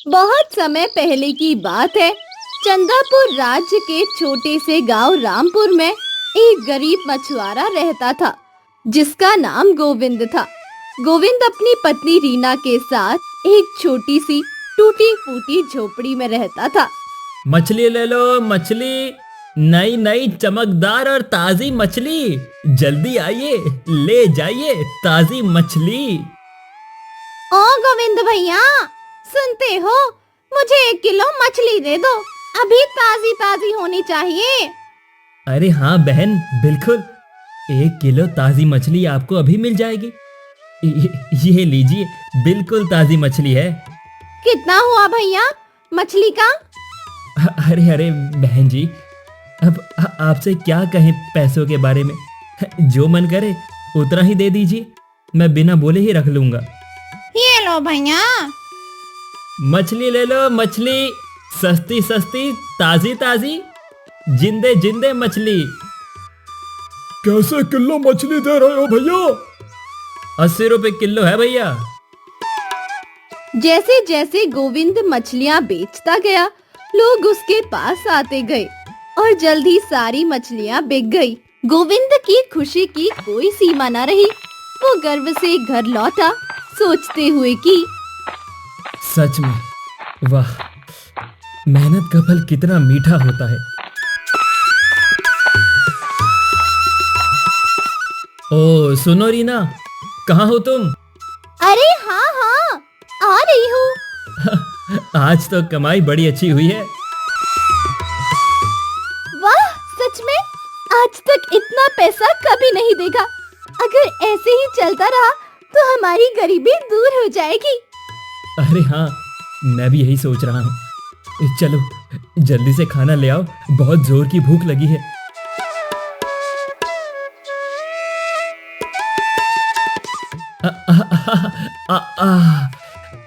बहुत समय पहले की बात है। चंदापुर राज्य के छोटे से गांव रामपुर में एक गरीब मछुआरा रहता था, जिसका नाम गोविंद था। गोविंद अपनी पत्नी रीना के साथ एक छोटी सी टूटी फूटी झोपड़ी में रहता था। मछली ले लो मछली, नई नई चमकदार और ताजी मछली। जल्दी आइए, ले जाइए ताजी मछली। ओ गोविंद भैया, सुनते हो? मुझे 1 किलो मछली दे दो, अभी ताजी ताजी होनी चाहिए। अरे हाँ बहन, बिल्कुल 1 किलो ताजी मछली आपको अभी मिल जाएगी। ये लीजिए, बिल्कुल ताजी मछली है। कितना हुआ भैया मछली का? अरे अरे बहन जी, अब आपसे क्या कहें पैसों के बारे में। जो मन करे उतना ही दे दीजिए, मैं बिना बोले ही रख लूंगा। ये लो भैया। मछली ले लो मछली, सस्ती सस्ती ताजी ताजी, जिंदे जिंदे मछली। कैसे किलो मछली दे रहे हो भैया? 80 रुपए किलो है भैया। जैसे जैसे गोविंद मछलियां बेचता गया, लोग उसके पास आते गए और जल्दी सारी मछलियां बिक गई। गोविंद की खुशी की कोई सीमा न रही। वो गर्व से घर लौटा, सोचते हुए कि सच में वाह, मेहनत का फल कितना मीठा होता है। ओ सुनो रीना, कहाँ हो तुम? अरे हाँ हाँ, आ रही हूँ। आज तो कमाई बड़ी अच्छी हुई है। वाह, सच में आज तक इतना पैसा कभी नहीं देखा। अगर ऐसे ही चलता रहा तो हमारी गरीबी दूर हो जाएगी। अरे हाँ, मैं भी यही सोच रहा हूँ। चलो जल्दी से खाना ले आओ, बहुत जोर की भूख लगी है।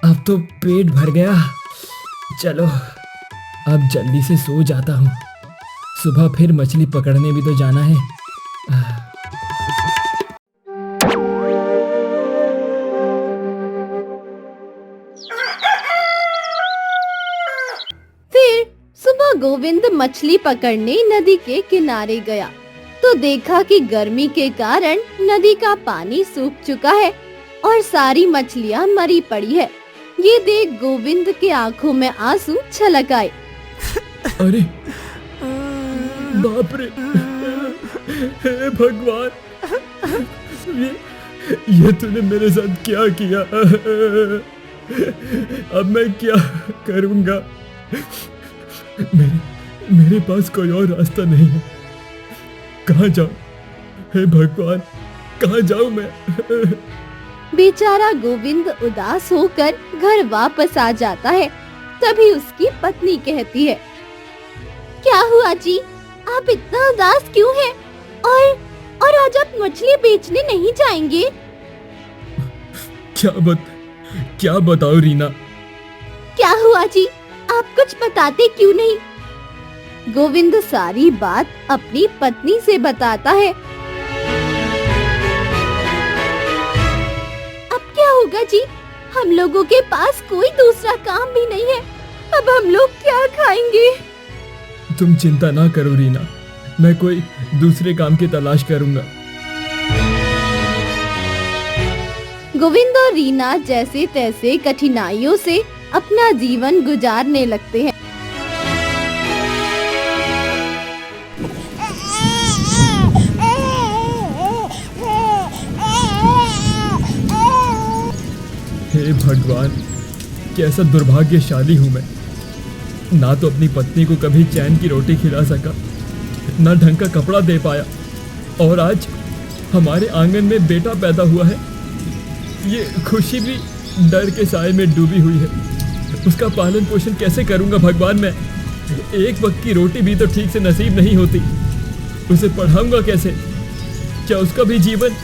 अब तो पेट भर गया। चलो अब जल्दी से सो जाता हूँ, सुबह फिर मछली पकड़ने भी तो जाना है। फिर सुबह गोविंद मछली पकड़ने नदी के किनारे गया तो देखा कि गर्मी के कारण नदी का पानी सूख चुका है और सारी मछलियां मरी पड़ी है। ये देख गोविंद के आंखों में आंसू छलक आए। अरे बाप रे, हे भगवान, ये तूने मेरे साथ क्या किया? अब मैं क्या करूंगा? मेरे पास कोई और रास्ता नहीं है। कहाँ जाऊं? हे भगवान, कहाँ जाऊं मैं? बेचारा गोविंद उदास होकर घर वापस आ जाता है। तभी उसकी पत्नी कहती है, क्या हुआ जी, आप इतना उदास क्यों हैं? और आज आप मछली बेचने नहीं जाएंगे? क्या बताओ रीना? क्या हुआ जी, आप कुछ बताते क्यों नहीं? गोविंद सारी बात अपनी पत्नी से बताता है। अब क्या होगा जी, हम लोगों के पास कोई दूसरा काम भी नहीं है। अब हम लोग क्या खाएंगे? तुम चिंता ना करो रीना, मैं कोई दूसरे काम की तलाश करूंगा। गोविंद और रीना जैसे तैसे कठिनाइयों से अपना जीवन गुजारने लगते हैं। हे भगवान, कैसा दुर्भाग्यशाली हूं मैं। ना तो अपनी पत्नी को कभी चैन की रोटी खिला सका, ना ढंग का कपड़ा दे पाया, और आज हमारे आंगन में बेटा पैदा हुआ है। ये खुशी भी डर के साए में डूबी हुई है। उसका पालन पोषण कैसे करूंगा भगवान मैं? एक वक्त की रोटी भी तो ठीक से नसीब नहीं होती। उसे पढ़ाऊंगा कैसे? क्या उसका भी जीवन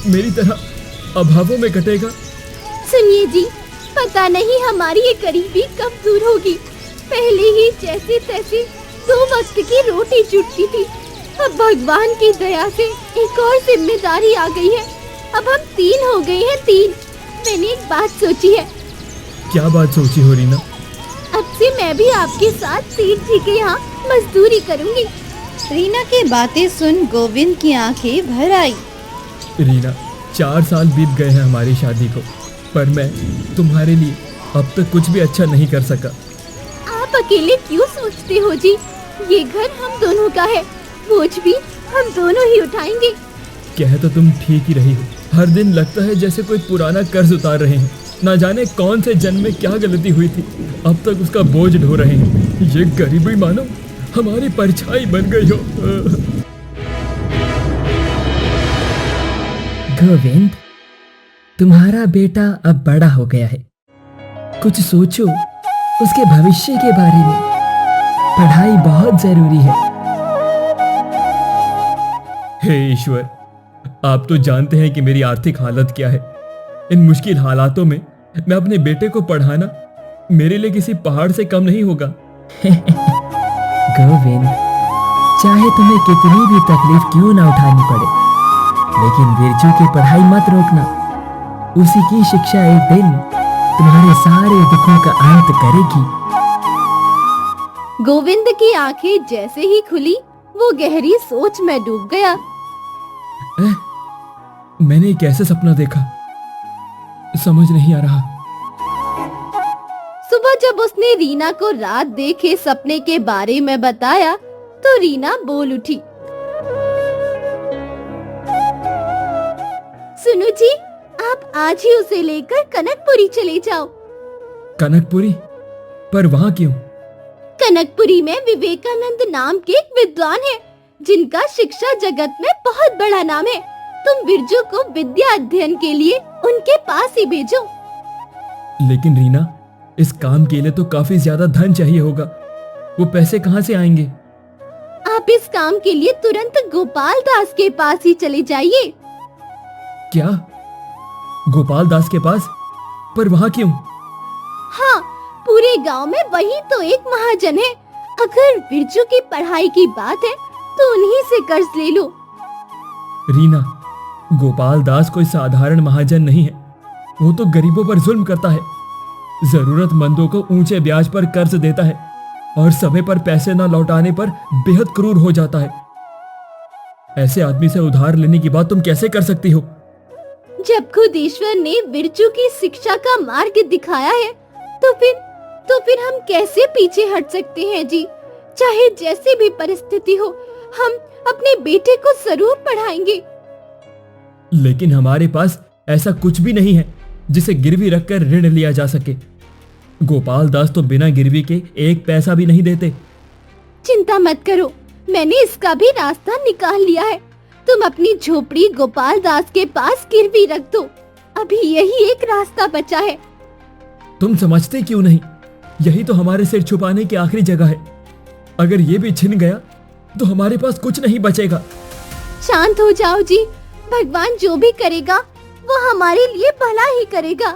मेरी तरह अभावों में कटेगा? सुनिए जी, पता नहीं हमारी ये गरीबी कब दूर होगी। पहले ही जैसे तैसे 2 वक्त की रोटी जुटती थी, अब भगवान की दया से एक और जिम्मेदारी आ गई है। अब हम 3 हो गए हैं, 3। मैंने एक बात सोची है। क्या बात सोची हो रीना? अब से मैं भी आपके साथ सेठ जी के यहाँ मजदूरी करूँगी। रीना की बातें सुन गोविंद की आंखें भर आई। रीना, 4 साल बीत गए हैं हमारी शादी को, पर मैं तुम्हारे लिए अब तक कुछ भी अच्छा नहीं कर सका। आप अकेले क्यों सोचते हो जी? ये घर हम दोनों का है, बोझ भी हम दोनों ही उठाएंगे। कह तो तुम ठीक ही रही हो, हर दिन लगता है जैसे कोई पुराना कर्ज उतार रहे हैं। ना जाने कौन से जन्म में क्या गलती हुई थी, अब तक उसका बोझ ढो रहे हैं। ये गरीबी मानो हमारी परछाई बन गई हो। गोविंद, तुम्हारा बेटा अब बड़ा हो गया है, कुछ सोचो उसके भविष्य के बारे में। पढ़ाई बहुत जरूरी है। हे ईश्वर, आप तो जानते हैं कि मेरी आर्थिक हालत क्या है। इन मुश्किल हालातों में मैं अपने बेटे को पढ़ाना मेरे लिए किसी पहाड़ से कम नहीं होगा। गोविंद, चाहे तुम्हें कितनी भी तकलीफ क्यों ना उठानी पड़े, लेकिन बिरजू की पढ़ाई मत रोकना। उसी की शिक्षा एक दिन तुम्हारे सारे दुखों का अंत करेगी। गोविंद की आंखें जैसे ही खुली, वो गहरी सोच में डूब गया। मैंने कैसे सपना देखा, समझ नहीं आ रहा। सुबह जब उसने रीना को रात देखे सपने के बारे में बताया, तो रीना बोल उठी। सुनो जी, आप आज ही उसे लेकर कनकपुरी चले जाओ। कनकपुरी? पर वहाँ क्यों? कनकपुरी में विवेकानंद नाम के एक विद्वान है, जिनका शिक्षा जगत में बहुत बड़ा नाम है। तुम बिरजू को विद्या अध्ययन के लिए उनके पास ही भेजो। लेकिन रीना, इस काम के लिए तो काफी ज्यादा धन चाहिए होगा, वो पैसे कहाँ से आएंगे? आप इस काम के लिए तुरंत गोपाल दास के पास ही चले जाइए। क्या? गोपाल दास के पास? पर वहाँ क्यों? हाँ, पूरे गांव में वही तो एक महाजन है। अगर बिरजू की पढ़ाई की बात है तो उन्हीं से कर्ज ले लो। रीना, गोपाल दास कोई साधारण महाजन नहीं है। वो तो गरीबों पर जुल्म करता है, जरूरतमंदों को ऊंचे ब्याज पर कर्ज देता है और समय पर पैसे न लौटाने पर बेहद क्रूर हो जाता है। ऐसे आदमी से उधार लेने की बात तुम कैसे कर सकती हो? जब खुद ईश्वर ने बिरजू की शिक्षा का मार्ग दिखाया है, तो फिर हम कैसे पीछे हट सकते हैं जी? चाहे जैसी भी परिस्थिति हो, हम अपने बेटे को जरूर पढ़ाएंगे। लेकिन हमारे पास ऐसा कुछ भी नहीं है जिसे गिरवी रखकर ऋण लिया जा सके। गोपाल दास तो बिना गिरवी के 1 पैसा भी नहीं देते। चिंता मत करो, मैंने इसका भी रास्ता निकाल लिया है। तुम अपनी झोपड़ी गोपाल दास के पास गिरवी रख दो, अभी यही एक रास्ता बचा है। तुम समझते क्यों नहीं? यही तो हमारे सिर छुपाने की आखिरी जगह है। अगर ये भी छिन गया तो हमारे पास कुछ नहीं बचेगा। शांत हो जाओ जी, भगवान जो भी करेगा वो हमारे लिए भला ही करेगा।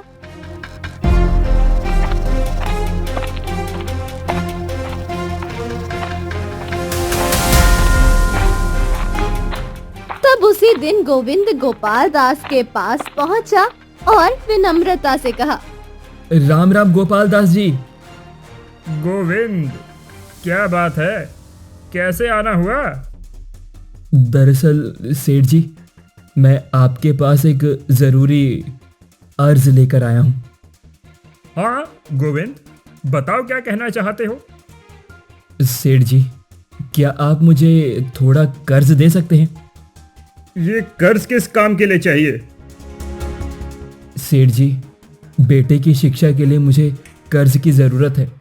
तब उसी दिन गोविंद गोपाल दास के पास पहुंचा और विनम्रता से कहा, राम राम गोपाल दास जी। गोविंद, क्या बात है, कैसे आना हुआ? दरअसल सेठ जी, मैं आपके पास एक जरूरी अर्ज लेकर आया हूँ। हाँ गोविंद, बताओ क्या कहना चाहते हो? सेठ जी, क्या आप मुझे थोड़ा कर्ज दे सकते हैं? ये कर्ज किस काम के लिए चाहिए? सेठ जी, बेटे की शिक्षा के लिए मुझे कर्ज की जरूरत है।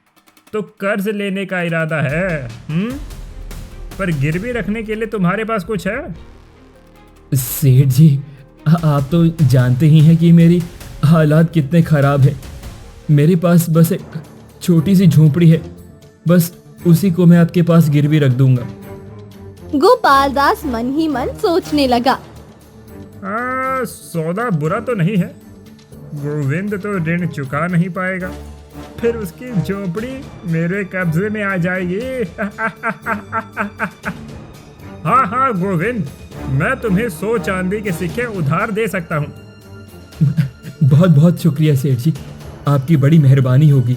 तो कर्ज लेने का इरादा है? पर गिरवी रखने के लिए तुम्हारे पास कुछ है? सेठ जी, आप तो जानते ही हैं कि मेरी हालात कितने खराब हैं। मेरे पास बस एक छोटी सी झोपड़ी है, बस उसी को मैं आपके पास गिरवी रख दूंगा। गोपाल दास मन ही मन सोचने लगा। सौदा बुरा तो नहीं है। गोविंद तो ऋण चुका नहीं पाएगा, फिर उसकी झोपड़ी मेरे कब्जे में आ जाएगी। हाँ हाँ गोविंद, मैं तुम्हें 100 चांदी के सिक्के उधार दे सकता हूँ। बहुत बहुत शुक्रिया सेठ जी, आपकी बड़ी मेहरबानी होगी।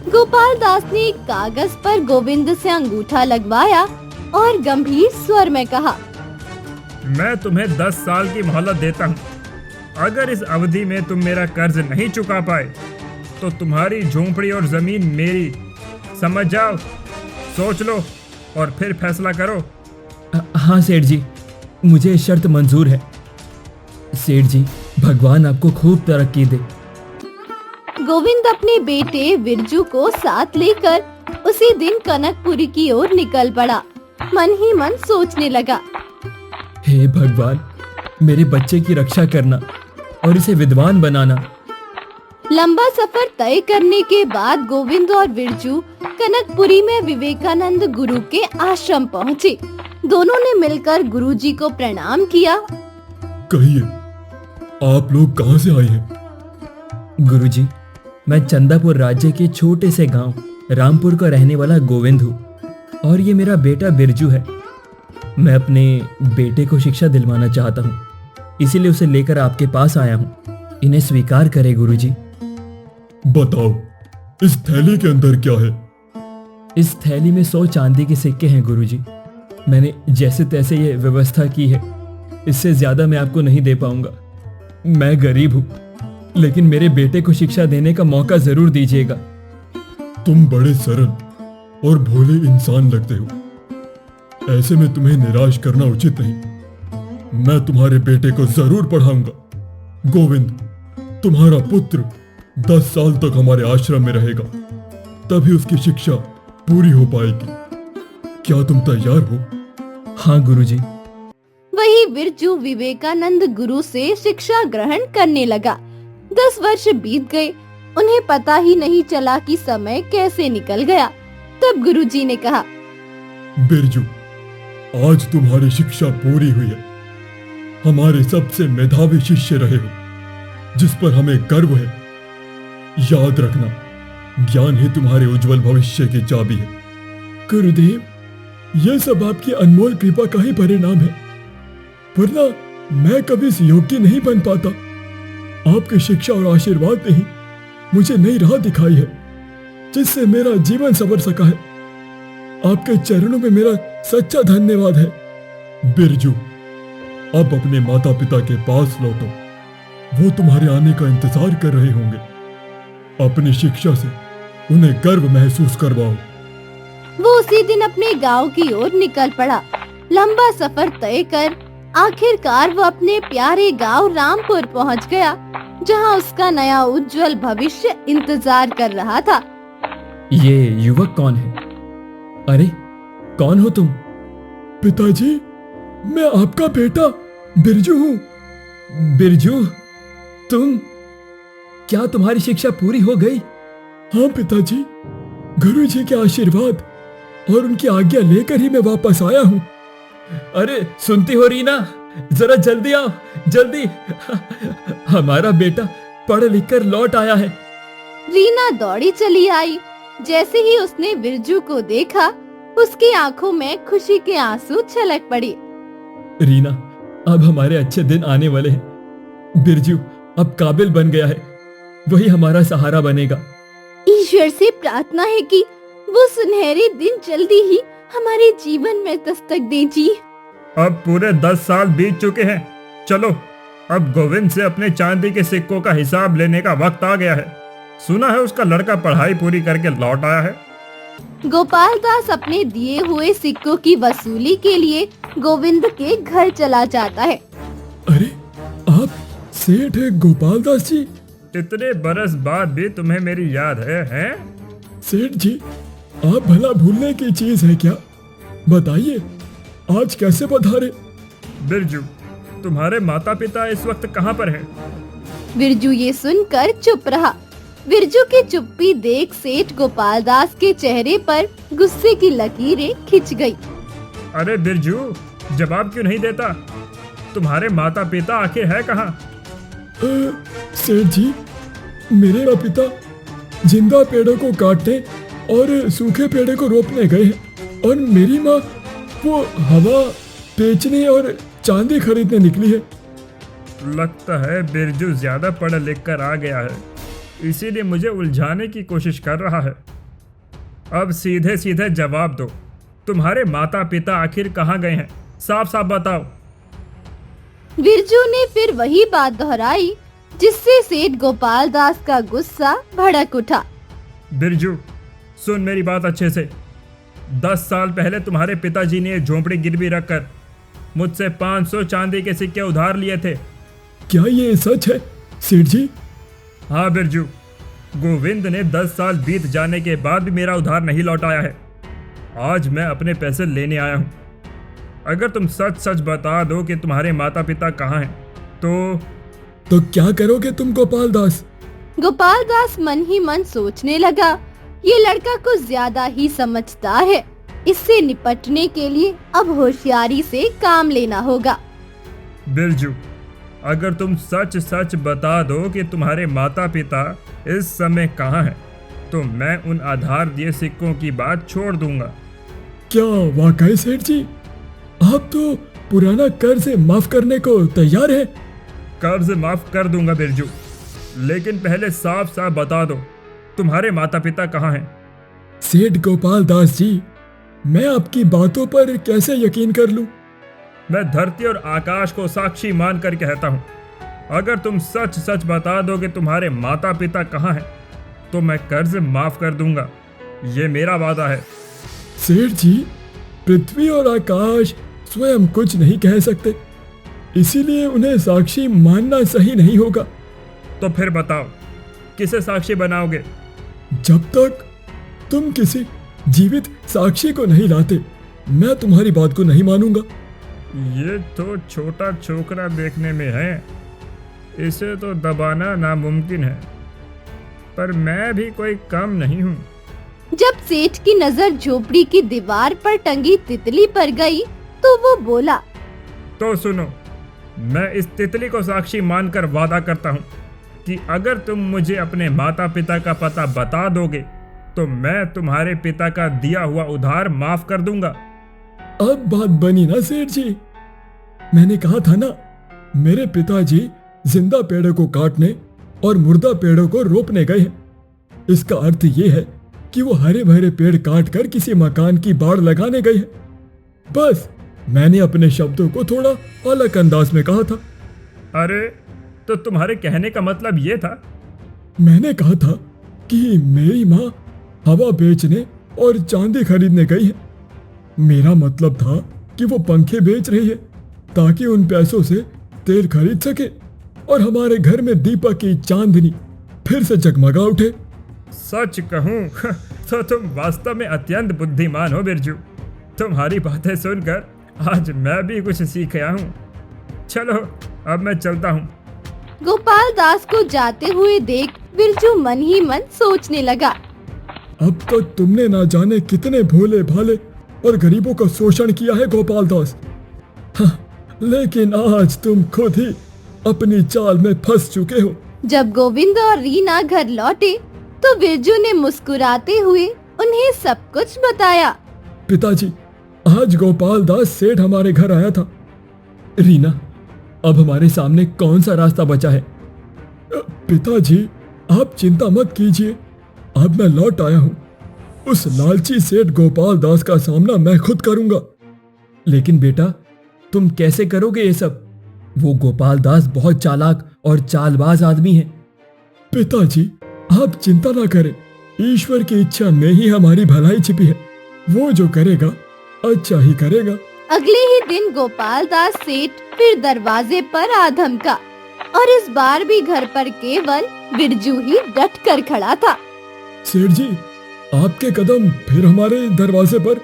गोपाल दास ने कागज पर गोविंद से अंगूठा लगवाया और गंभीर स्वर में कहा, मैं तुम्हें 10 साल की मोहलत देता हूँ। अगर इस अवधि में तुम मेरा कर्ज नहीं चुका पाए तो तुम्हारी झोंपड़ी और जमीन मेरी। समझ जाओ, सोच लो और फिर फैसला करो। हाँ सेठ जी, मुझे शर्त मंजूर है। सेठ जी, भगवान आपको खूब तरक्की दे। गोविंद अपने बेटे बिरजू को साथ लेकर उसी दिन कनकपुरी की ओर निकल पड़ा। मन ही मन सोचने लगा, हे भगवान, मेरे बच्चे की रक्षा करना और इसे विद्वान बनाना। लंबा सफर तय करने के बाद गोविंद और बिरजू कनकपुरी में विवेकानंद गुरु के आश्रम पहुँचे। दोनों ने मिलकर गुरुजी को प्रणाम किया। कहिए, आप लोग कहाँ से आए हैं? गुरुजी, मैं चंदापुर राज्य के छोटे से गांव रामपुर का रहने वाला गोविंद हूँ और ये मेरा बेटा बिरजू है। मैं अपने बेटे को शिक्षा दिलवाना चाहता हूँ, इसीलिए उसे लेकर आपके पास आया हूँ। इन्हें स्वीकार करें गुरुजी। बताओ, इस थैली के अंदर क्या है? इस थैली में 100 चांदी के सिक्के हैं गुरुजी। मैंने जैसे तैसे ये व्यवस्था की है, इससे ज्यादा मैं आपको नहीं दे पाऊंगा। मैं गरीब हूँ, लेकिन मेरे बेटे को शिक्षा देने का मौका जरूर दीजिएगा। तुम बड़े सरल और भोले इंसान लगते हो, ऐसे में तुम्हें निराश करना उचित नहीं। मैं तुम्हारे बेटे को जरूर पढ़ाऊंगा। गोविंद, तुम्हारा पुत्र 10 साल तक हमारे आश्रम में रहेगा, तभी उसकी शिक्षा पूरी हो पाएगी। क्या तुम तैयार हो? हाँ गुरुजी। वही बिरजू विवेकानंद गुरु से शिक्षा ग्रहण करने लगा। 10 वर्ष बीत गए, उन्हें पता ही नहीं चला कि समय कैसे निकल गया। तब गुरुजी ने कहा, बिरजू, आज तुम्हारी शिक्षा पूरी हुई है। हमारे सबसे मेधावी शिष्य रहे हो, जिस पर हमें गर्व है। याद रखना, ज्ञान ही तुम्हारे उज्जवल भविष्य की चाबी है। गुरुदेव, यह सब आपकी अनमोल कृपा का ही परिणाम है, वरना मैं कभी इस योग्य नहीं बन पाता। आपकी शिक्षा और आशीर्वाद ने ही मुझे नई राह दिखाई है, जिससे मेरा जीवन संवर सका है। आपके चरणों में मेरा सच्चा धन्यवाद है। बिरजू, अब अपने माता पिता के पास लौटो, वो तुम्हारे आने का इंतजार कर रहे होंगे। अपनी शिक्षा से उन्हें गर्व महसूस करवाओ। वो उसी दिन अपने गांव की ओर निकल पड़ा। लंबा सफर तय कर आखिरकार वो अपने प्यारे गांव रामपुर पहुंच गया, जहां उसका नया उज्जवल भविष्य इंतजार कर रहा था। ये युवक कौन है? अरे, कौन हो तुम? पिताजी, मैं आपका बेटा बिरजू हूँ। बिरजू, तुम? क्या तुम्हारी शिक्षा पूरी हो गई? हाँ पिताजी, गुरुजी के आशीर्वाद और उनकी आज्ञा लेकर ही मैं वापस आया हूँ। अरे सुनती हो रीना, जरा जल्दी आओ, जल्दी। हमारा बेटा पढ़ लिख कर लौट आया है। रीना दौड़ी चली आई। जैसे ही उसने बिरजू को देखा, उसकी आंखों में खुशी के आंसू छलक पड़ी। रीना, अब हमारे अच्छे दिन आने वाले हैं। बिरजू अब काबिल बन गया है, वही हमारा सहारा बनेगा। ईश्वर से प्रार्थना है कि वो सुनहरे दिन जल्दी ही हमारे जीवन में दस्तक दीजिए। अब पूरे 10 साल बीत चुके हैं। चलो, अब गोविंद से अपने चांदी के सिक्कों का हिसाब लेने का वक्त आ गया है। सुना है उसका लड़का पढ़ाई पूरी करके लौट आया है। गोपाल दास अपने दिए हुए सिक्कों की वसूली के लिए गोविंद के घर चला जाता है। अरे, आप सेठ गोपाल दास जी? इतने बरस बाद भी तुम्हें मेरी याद है, हैं? सेठ जी, आप भला भूलने की चीज है क्या? बताइए, आज कैसे पधारे? बिरजू, तुम्हारे माता पिता इस वक्त कहाँ पर हैं? बिरजू ये सुनकर चुप रहा। बिरजू की चुप्पी देख सेठ गोपाल दास के चेहरे पर गुस्से की लकीरें खिंच गई। अरे बिरजू, जवाब क्यों नहीं देता? तुम्हारे माता पिता आखिर है कहाँ? सेठ जी, मेरे पिता जिंदा पेड़ों को काटने और सूखे पेड़ों को रोपने गए हैं, और मेरी माँ वो हवा बेचने और चांदी खरीदने निकली है। लगता है बिरजू ज्यादा पढ़ लिख कर आ गया है, इसीलिए मुझे उलझाने की कोशिश कर रहा है। अब सीधे सीधे जवाब दो, तुम्हारे माता पिता आखिर कहाँ गए हैं? साफ साफ बताओ। बिरजू ने फिर वही बात दोहराई, जिससे सेठ गोपाल दास का गुस्सा भड़क उठा। बिरजू, सुन मेरी बात अच्छे से। 10 साल पहले तुम्हारे पिताजी ने झोंपड़ी गिरवी रखकर मुझसे 500 चांदी के सिक्के उधार लिए थे। क्या ये सच है सेठ जी? हाँ बिरजू, गोविंद ने 10 साल बीत जाने के बाद भी मेरा उधार नहीं लौटाया है। आज मैं अपने पैसे लेने आया हूँ। अगर तुम सच सच बता दो कि तुम्हारे माता पिता कहाँ हैं, तो क्या करोगे तुम गोपाल दास? गोपाल दास मन ही मन सोचने लगा, ये लड़का कुछ ज्यादा ही समझदार है। इससे निपटने के लिए अब होशियारी से काम लेना होगा। बिरजू, अगर तुम सच सच बता दो कि तुम्हारे माता पिता इस समय कहाँ हैं, तो मैं उन आधार दिए सिक्कों की बात छोड़ दूंगा। क्या वाकई सेठ जी? आप तो पुराना कर्ज माफ करने को तैयार है? कर्ज माफ कर दूंगा बिरजू, लेकिन पहले साफ साफ बता दो, तुम्हारे माता पिता कहाँ हैं? सेठ गोपाल दास जी, मैं आपकी बातों पर कैसे यकीन कर लूं? मैं धरती और आकाश को साक्षी मान कर कहता हूँ, अगर तुम सच सच बता दो कि तुम्हारे माता पिता कहाँ हैं, तो मैं कर्ज माफ कर दूंगा। ये मेरा वादा है। सेठ जी, पृथ्वी और आकाश स्वयं कुछ नहीं कह सकते, इसीलिए उन्हें साक्षी मानना सही नहीं होगा। तो फिर बताओ, किसे साक्षी बनाओगे? जब तक तुम किसी जीवित साक्षी को नहीं लाते, मैं तुम्हारी बात को नहीं मानूंगा। ये तो छोटा छोकरा देखने में है, इसे तो दबाना नामुमकिन है, पर मैं भी कोई कम नहीं हूँ। जब सेठ की नजर झोपड़ी की दीवार पर टंगी तितली पर गई, तो वो बोला, तो सुनो, मैं इस तितली को साक्षी मानकर वादा करता हूँ कि अगर तुम मुझे अपने माता पिता का पता बता दोगे, तो मैं तुम्हारे पिता का दिया हुआ उधार माफ कर दूंगा। अब बात बनी ना सेठ जी? मैंने कहा था ना, मेरे पिताजी जिंदा पेड़ों को काटने और मुर्दा पेड़ों को रोपने गए हैं। इसका अर्थ ये है कि वो हरे भरे पेड़ काट कर किसी मकान की बाड़ लगाने गए हैं। बस मैंने अपने शब्दों को थोड़ा अलग अंदाज में कहा था। अरे, तो तुम्हारे कहने का मतलब ये था? मैंने कहा था कि मेरी माँ हवा बेचने और चांदी खरीदने गई है। मेरा मतलब था कि वो पंखे बेच रही है ताकि उन पैसों से तेल खरीद सके और हमारे घर में दीपक की चांदनी फिर से जगमगा उठे। सच कहूँ तो तुम वास्तव में अत्यंत बुद्धिमान हो बिरजू। तुम्हारी बातें सुनकर आज मैं भी कुछ सीख गया हूँ। चलो, अब मैं चलता हूँ। गोपाल दास को जाते हुए देख बिरजू मन ही मन सोचने लगा। अब तक तुमने ना जाने कितने भोले भाले और गरीबों का शोषण किया है गोपाल दास। हाँ, लेकिन आज तुम खुद ही अपनी चाल में फंस चुके हो। जब गोविंद और रीना घर लौटे, तो बिरजू ने मुस्कुराते हुए उन्हें सब कुछ बताया। पिताजी, आज गोपाल दास सेठ हमारे घर आया था। रीना, अब हमारे सामने कौन सा रास्ता बचा है? पिताजी, आप चिंता मत कीजिए, अब मैं लौट आया हूँ। उस लालची सेठ गोपाल दास का सामना मैं खुद करूंगा। लेकिन बेटा, तुम कैसे करोगे ये सब? वो गोपाल दास बहुत चालाक और चालबाज आदमी है। पिताजी, आप चिंता ना करें, ईश्वर की इच्छा में ही हमारी भलाई छिपी है। वो जो करेगा अच्छा ही करेगा। अगले ही दिन गोपाल दास सेठ फिर दरवाजे पर आ धमका, और इस बार भी घर पर केवल बिरजू ही डट कर खड़ा था। सेठ जी, आपके कदम फिर हमारे दरवाजे पर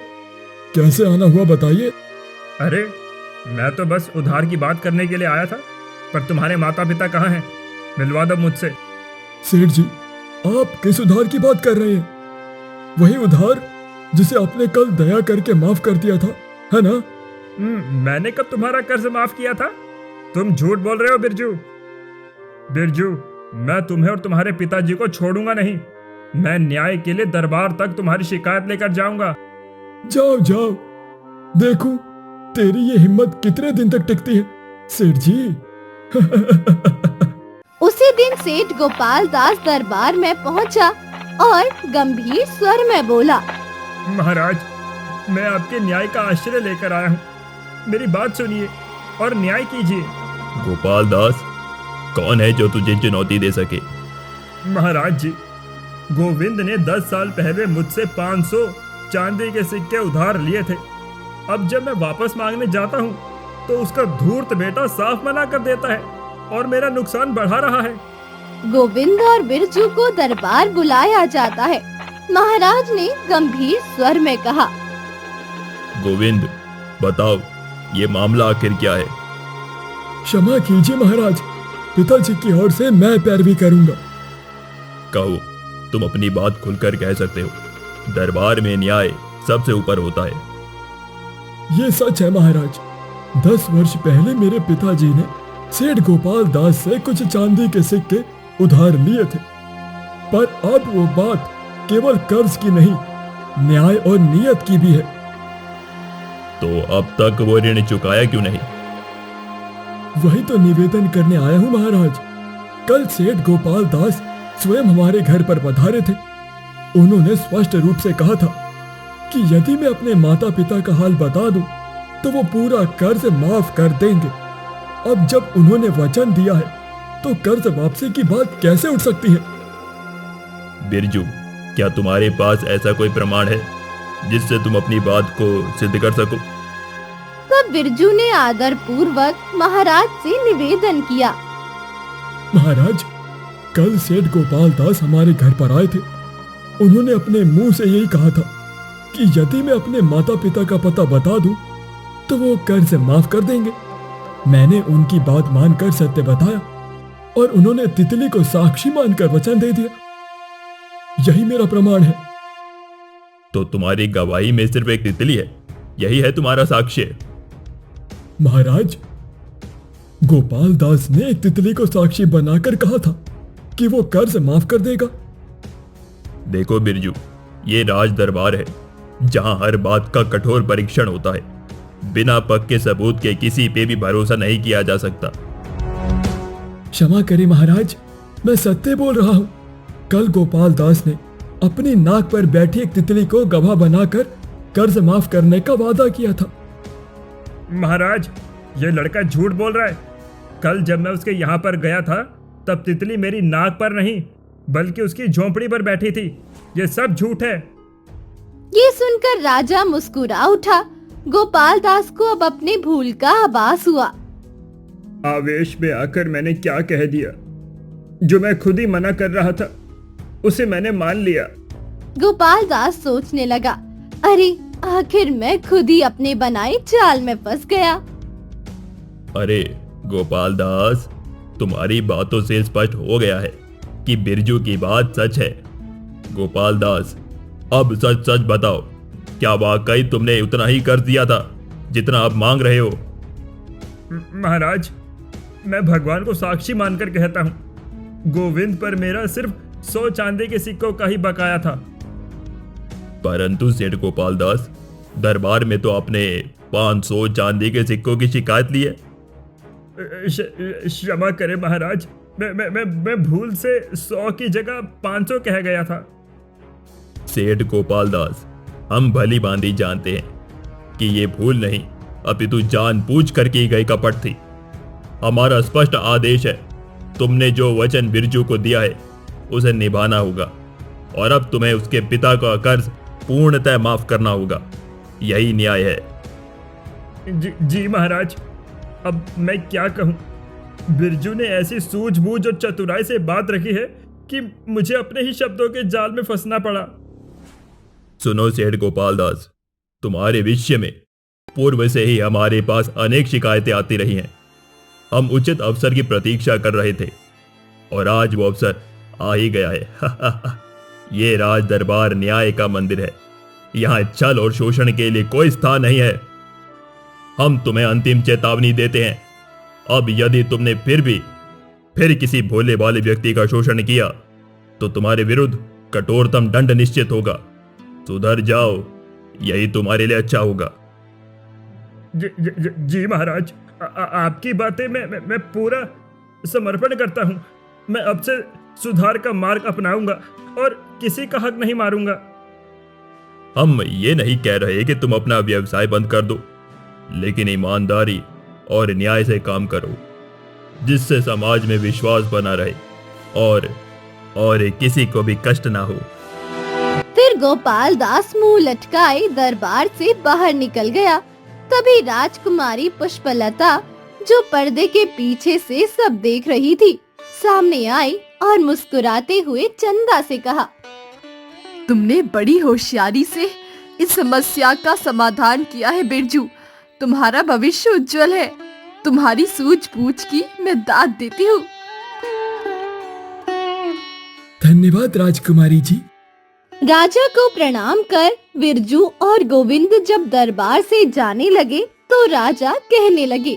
कैसे आना हुआ बताइए। अरे, मैं तो बस उधार की बात करने के लिए आया था, पर तुम्हारे माता पिता कहाँ हैं? मिलवा दो मुझसे। सेठ जी, आप किस उधार की बात कर रहे हैं? वही उधार जिसे आपने कल दया करके माफ कर दिया था, है ना? मैंने कब तुम्हारा कर्ज माफ किया था? तुम झूठ बोल रहे हो बिरजू। बिरजू, मैं तुम्हें और तुम्हारे पिताजी को छोड़ूंगा नहीं। मैं न्याय के लिए दरबार तक तुम्हारी शिकायत लेकर जाऊंगा। जाओ जाओ, देखो तेरी ये हिम्मत कितने दिन तक टिकती है सेठ जी। उसी दिन सेठ गोपाल दास दरबार में पहुंचा और गंभीर स्वर में बोला, महाराज, मैं आपके न्याय का आश्रय लेकर आया हूँ। मेरी बात सुनिए और न्याय कीजिए। गोपाल दास, कौन है जो तुझे चुनौती दे सके? महाराज जी, गोविंद ने 10 साल पहले मुझसे 500 चांदी के सिक्के उधार लिए थे। अब जब मैं वापस मांगने जाता हूँ तो उसका धूर्त बेटा साफ मना कर देता है और मेरा नुकसान बढ़ा रहा है। गोविंद और बिरजू को दरबार बुलाया जाता है। महाराज ने गंभीर स्वर में कहा, गोविंद, बताओ ये मामला आखिर क्या है? क्षमा कीजिए महाराज, पिताजी की ओर से मैं पैरवी करूंगा। कहो, तुम अपनी बात खुलकर कह सकते हो। दरबार में न्याय सबसे ऊपर होता है। ये सच है महाराज। 10 वर्ष पहले मेरे पिताजी ने सेठ गोपाल दास से कुछ चांदी के सिक्के उधार लिए थे, पर अब वो बात केवल कर्ज की नहीं, न्याय और नियत की भी है। तो अब तक वो ऋण चुकाया क्यों नहीं? वही तो निवेदन करने आया हूँ महाराज। कल सेठ गोपाल दास स्वयं हमारे घर पर पधारे थे। उन्होंने स्पष्ट रूप से कहा था कि यदि मैं अपने माता पिता का हाल बता दूं तो वो पूरा कर्ज माफ कर देंगे। अब जब उन्होंने वचन दिया है तो कर्ज वापसी की बात कैसे उठ सकती है? बिरजू, क्या तुम्हारे पास ऐसा कोई प्रमाण है जिससे तुम अपनी बात को सिद्ध कर सको? तब बिरजू ने आदर पूर्वक महाराज से निवेदन किया। महाराज, कल सेठ गोपाल दास हमारे घर पर आए थे। उन्होंने अपने मुंह से यही कहा था कि यदि मैं अपने माता पिता का पता बता दूं तो वो कर्ज माफ कर देंगे। मैंने उनकी बात मानकर सत्य बताया और उन्होंने तितली को साक्षी मानकर वचन दे दिया। यही मेरा प्रमाण है। तो तुम्हारी गवाही में सिर्फ एक तितली है, यही है तुम्हारा साक्ष्य? महाराज, गोपाल दास ने एक तितली को साक्षी बनाकर कहा था कि वो कर्ज माफ कर देगा। देखो बिरजू, ये राज दरबार है जहां हर बात का कठोर परीक्षण होता है। बिना पक्के सबूत के किसी पे भी भरोसा नहीं किया जा सकता। क्षमा करें महाराज, मैं सत्य बोल रहा हूँ। कल गोपाल दास ने अपनी नाक पर बैठी एक तितली को गवाह बनाकर कर्ज माफ करने का वादा किया था। महाराज, ये लड़का झूठ बोल रहा है। कल जब मैं उसके यहाँ पर गया था तब तितली मेरी नाक पर नहीं बल्कि उसकी झोंपड़ी पर बैठी थी। ये सब झूठ है। ये सुनकर राजा मुस्कुरा उठा। गोपाल दास को अब अपनी भूल का आभास हुआ। आवेश में आकर मैंने क्या कह दिया? जो मैं खुद ही मना कर रहा था उसे मैंने मान लिया। गोपाल दास सोचने लगा, अरे आखिर मैं खुद ही अपने बनाई चाल में फंस गया। अरे गोपाल दास, तुम्हारी बातों से स्पष्ट हो गया है कि बिरजू की बात सच है। गोपाल दास, अब सच सच बताओ, क्या वाकई तुमने उतना ही कर्ज दिया था जितना आप मांग रहे हो? महाराज, मैं भगवान को साक्षी मानकर कहता हूँ, गोविंद पर मेरा सिर्फ 100 चांदी के सिक्कों का ही बकाया था। परंतु सेठ गोपाल दास, दरबार में तो आपने 500 चांदी के सिक्कों की शिकायत ली है। क्षमा करें महाराज, मैं भूल से 100 की जगह 500 कह गया था। सेठ गोपाल दास, हम भली भांति जानते हैं कि ये भूल नहीं अपितु जानबूझ कर की गई कपट थी। हमारा स्पष्ट आदेश है, तुमने जो वचन बिरजू को दिया है उसे निभाना होगा और अब तुम्हें उसके पिता का कर्ज पूर्णतः माफ करना होगा। यही न्याय है। जी महाराज, अब मैं क्या कहूँ? बिरजू ने ऐसी सूझबूझ और चतुराई से बात रखी है कि मुझे अपने ही शब्दों के जाल में फंसना पड़ा। सुनो सेठ गोपाल दास, तुम्हारे विषय में पूर्व से ही हमारे पास अनेक शिकायतें आती रही हैं। हम उचित अवसर की प्रतीक्षा कर रहे थे और आज वो अवसर आ ही गया है। ये राज दरबार न्याय का मंदिर है। यहाँ छल और शोषण के लिए कोई स्थान नहीं है। हम तुम्हें अंतिम चेतावनी देते हैं, अब यदि तुमने फिर किसी भोले भाले व्यक्ति का शोषण किया तो तुम्हारे विरुद्ध कठोरतम दंड निश्चित होगा। सुधर जाओ, यही तुम्हारे लिए अच्छा होगा। जी महाराज, आपकी बातें मैं पूरा समर्पण करता हूँ। मैं अब से सुधार का मार्ग अपनाऊंगा और किसी का हक नहीं मारूंगा। हम ये नहीं कह रहे कि तुम अपना व्यवसाय बंद कर दो, लेकिन ईमानदारी और न्याय से काम करो, जिससे समाज में विश्वास बना रहे और किसी को भी कष्ट ना हो। फिर गोपाल दास मुंह लटकाए दरबार से बाहर निकल गया। तभी राजकुमारी पुष्पलता, जो पर्दे के पीछे से सब देख रही थी, सामने आई और मुस्कुराते हुए चंदा से कहा, तुमने बड़ी होशियारी से इस समस्या का समाधान किया है बिरजू। तुम्हारा भविष्य उज्जवल है। तुम्हारी सूझबूझ की मैं दाद देती हूँ। धन्यवाद राजकुमारी जी। राजा को प्रणाम कर बिरजू और गोविंद जब दरबार से जाने लगे तो राजा कहने लगे,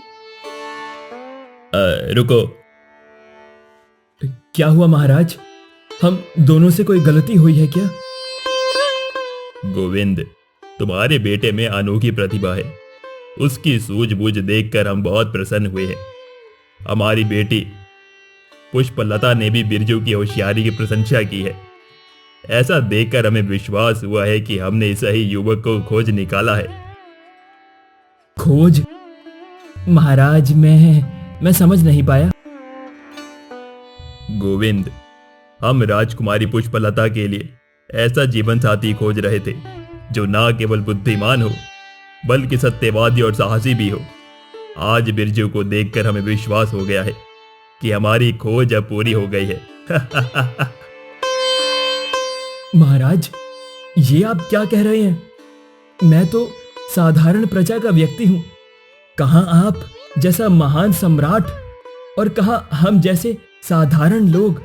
रुको। क्या हुआ महाराज? हम दोनों से कोई गलती हुई है क्या? गोविंद, तुम्हारे बेटे में अनोखी प्रतिभा है। उसकी सूझबूझ देखकर हम बहुत प्रसन्न हुए हैं। हमारी बेटी पुष्पलता ने भी बिरजू की होशियारी की प्रशंसा की है। ऐसा देखकर हमें विश्वास हुआ है कि हमने सही युवक को खोज निकाला है। खोज? महाराज, मैं समझ नहीं पाया। गोविंद, हम राजकुमारी पुष्पलता के लिए ऐसा जीवन साथी खोज रहे थे जो ना केवल बुद्धिमान हो बल्कि सत्यवादी और साहसी भी हो। आज बिरजू को देखकर हमें विश्वास हो गया है कि हमारी खोज अब पूरी हो गई है। महाराज, ये आप क्या कह रहे हैं? मैं तो साधारण प्रजा का व्यक्ति हूं। कहां आप जैसा महान सम्राट और कहां हम जैसे साधारण लोग।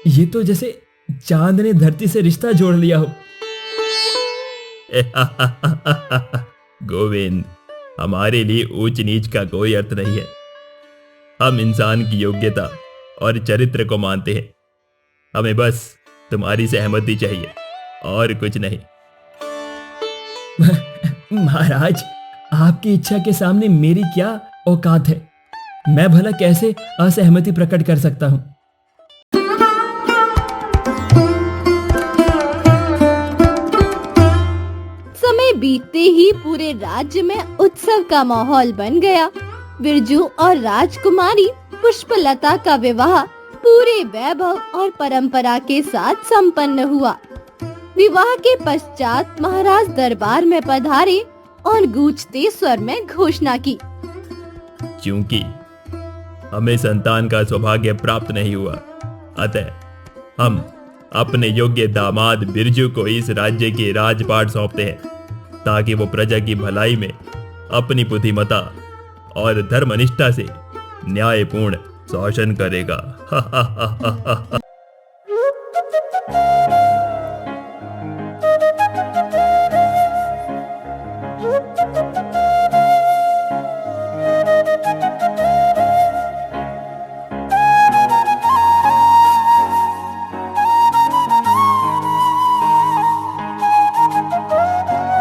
ये तो जैसे चांद ने धरती से रिश्ता जोड़ लिया हो। गोविंद, हमारे लिए ऊंच नीच का कोई अर्थ नहीं है। हम इंसान की योग्यता और चरित्र को मानते हैं। हमें बस तुम्हारी सहमति चाहिए और कुछ नहीं। महाराज, आपकी इच्छा के सामने मेरी क्या औकात है? मैं भला कैसे असहमति प्रकट कर सकता हूं? समय बीतते ही पूरे राज्य में उत्सव का माहौल बन गया। बिरजू और राजकुमारी पुष्पलता का विवाह पूरे वैभव और परंपरा के साथ संपन्न हुआ। विवाह के पश्चात महाराज दरबार में पधारे और गूंजते स्वर में घोषणा की, क्योंकि हमें संतान का सौभाग्य प्राप्त नहीं हुआ, अतः हम अपने योग्य दामाद बिरजू को इस राज्य के राजपाट सौंपते हैं, ताकि वो प्रजा की भलाई में अपनी बुद्धिमता और धर्मनिष्ठा से न्यायपूर्ण शासन करेगा।